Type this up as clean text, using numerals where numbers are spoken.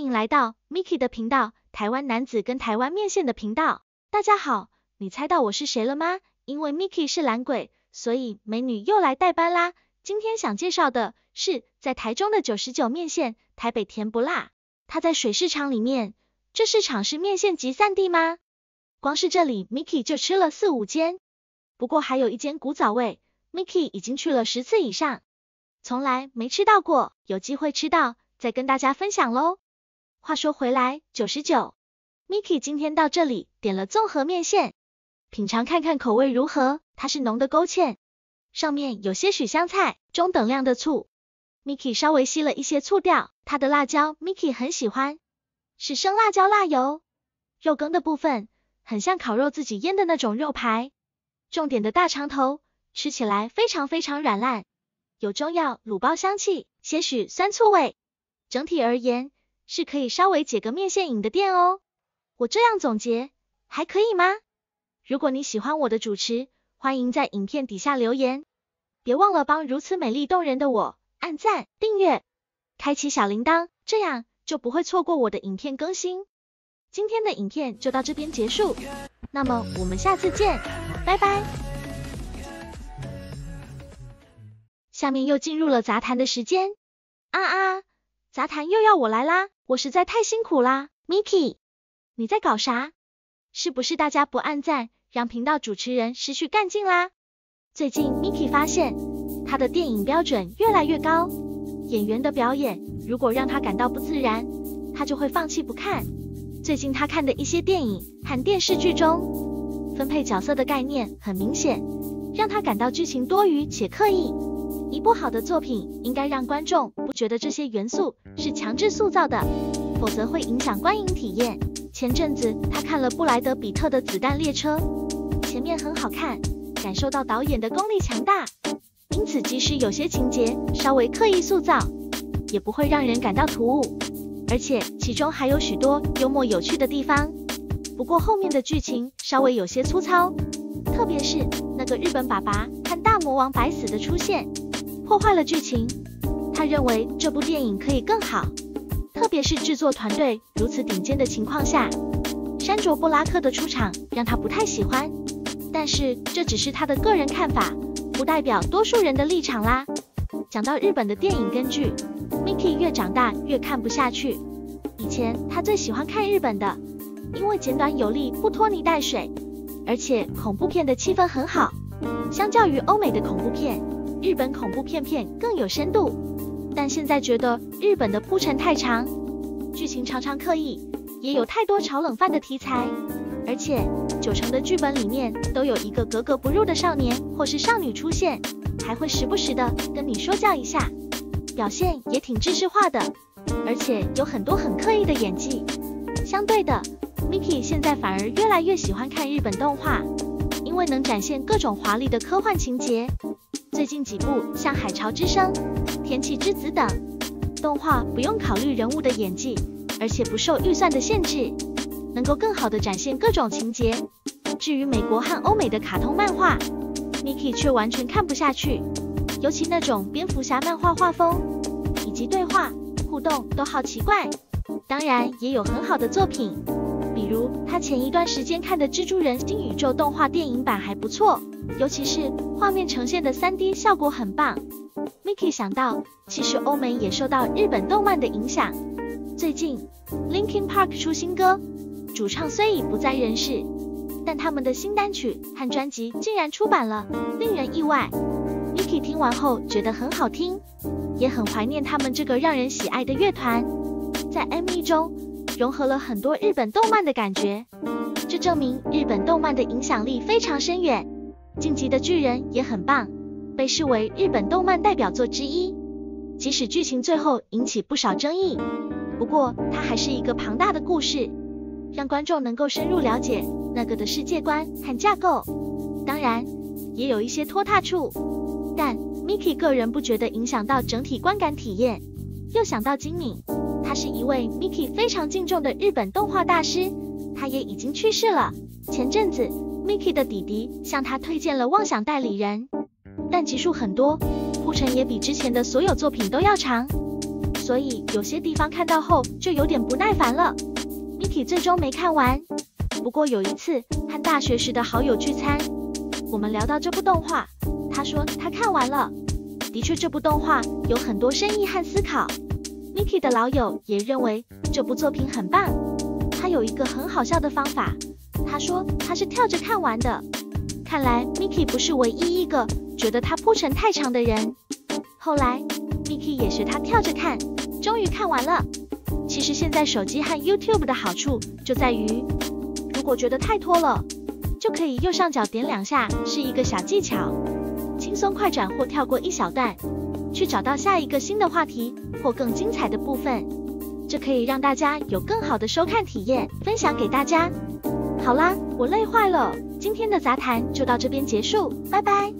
迎来到 Miki 的频道，台湾男子跟台湾面线的频道。大家好，你猜到我是谁了吗？因为 Miki 是懒鬼，所以美女又来代班啦。今天想介绍的是在台中的99面线，台北甜不辣。它在水市场里面，这市场是面线集散地吗？光是这里 Miki 就吃了4、5间，不过还有一间古早味 ，Miki 已经去了10次以上，从来没吃到过，有机会吃到再跟大家分享咯。话说回来，99 Miki 今天到这里点了综合面线，品尝看看口味如何。它是浓的勾芡，上面有些许香菜，中等量的醋。Miki 稍微吸了一些醋调，它的辣椒 Miki 很喜欢，是生辣椒辣油。肉羹的部分很像烤肉自己腌的那种肉排，重点的大肠头吃起来非常软烂，有中药卤包香气，些许酸醋味。整体而言是可以稍微解个面线瘾的店哦。我这样总结还可以吗？如果你喜欢我的主持，欢迎在影片底下留言，别忘了帮如此美丽动人的我按赞、订阅、开启小铃铛，这样就不会错过我的影片更新。今天的影片就到这边结束，那么我们下次见，拜拜。下面又进入了杂谈的时间。杂谈又要我来啦，我实在太辛苦啦。Miki， 你在搞啥？是不是大家不按赞，让频道主持人失去干劲啦？最近 Miki 发现，他的电影标准越来越高，演员的表演如果让他感到不自然，他就会放弃不看。最近他看的一些电影和电视剧中，分配角色的概念很明显，让他感到剧情多余且刻意。一部好的作品应该让观众不觉得这些元素是强制塑造的，否则会影响观影体验。前阵子他看了布莱德比特的《子弹列车》，前面很好看，感受到导演的功力强大，因此即使有些情节稍微刻意塑造，也不会让人感到突兀，而且其中还有许多幽默有趣的地方。不过后面的剧情稍微有些粗糙，特别是那个日本爸爸和大魔王白死的出现，破坏了剧情。他认为这部电影可以更好，特别是制作团队如此顶尖的情况下，山卓布拉克的出场让他不太喜欢。但是这只是他的个人看法，不代表多数人的立场啦。讲到日本的电影跟剧， Miki 越长大越看不下去。以前他最喜欢看日本的，因为简短有力，不拖泥带水，而且恐怖片的气氛很好。相较于欧美的恐怖片，日本恐怖片更有深度。但现在觉得日本的铺陈太长，剧情常常刻意，也有太多炒冷饭的题材，而且90%的剧本里面都有一个格格不入的少年或是少女出现，还会时不时的跟你说教一下，表现也挺制式化的，而且有很多很刻意的演技。相对的 Miki 现在反而越来越喜欢看日本动画，因为能展现各种华丽的科幻情节。最近几部像《海潮之声》、《天气之子》等动画不用考虑人物的演技，而且不受预算的限制，能够更好的展现各种情节。至于美国和欧美的卡通漫画， Miki 却完全看不下去，尤其那种蝙蝠侠漫画画风以及对话互动都好奇怪。当然也有很好的作品，比如他前一段时间看的蜘蛛人新宇宙动画电影版还不错，尤其是画面呈现的 3D 效果很棒。Miki 想到，其实欧美也受到日本动漫的影响。最近 Linkin Park 出新歌，主唱虽已不在人世，但他们的新单曲和专辑竟然出版了，令人意外。Miki 听完后觉得很好听，也很怀念他们这个让人喜爱的乐团。在 MV 中融合了很多日本动漫的感觉，这证明日本动漫的影响力非常深远。进击的巨人也很棒，被视为日本动漫代表作之一，即使剧情最后引起不少争议，不过它还是一个庞大的故事，让观众能够深入了解那个的世界观和架构。当然也有一些拖沓处，但 Miki 个人不觉得影响到整体观感体验。又想到金敏，他是一位 Miki 非常敬重的日本动画大师，他也已经去世了。前阵子 Miki 的弟弟向他推荐了《妄想代理人》，但集数很多，铺陈也比之前的所有作品都要长，所以有些地方看到后就有点不耐烦了。Miki 最终没看完，不过有一次和大学时的好友聚餐，我们聊到这部动画，他说他看完了。的确，这部动画有很多深意和思考。Miki 的老友也认为这部作品很棒。他有一个很好笑的方法，他说他是跳着看完的。看来 Miki 不是唯一一个觉得他铺陈太长的人。后来 Miki 也学他跳着看，终于看完了。其实现在手机和 YouTube 的好处就在于，如果觉得太拖了，就可以右上角点2下，是一个小技巧，轻松快转或跳过一小段，去找到下一个新的话题或更精彩的部分。这可以让大家有更好的收看体验，分享给大家。好啦，我累坏了，今天的杂谈就到这边结束，拜拜。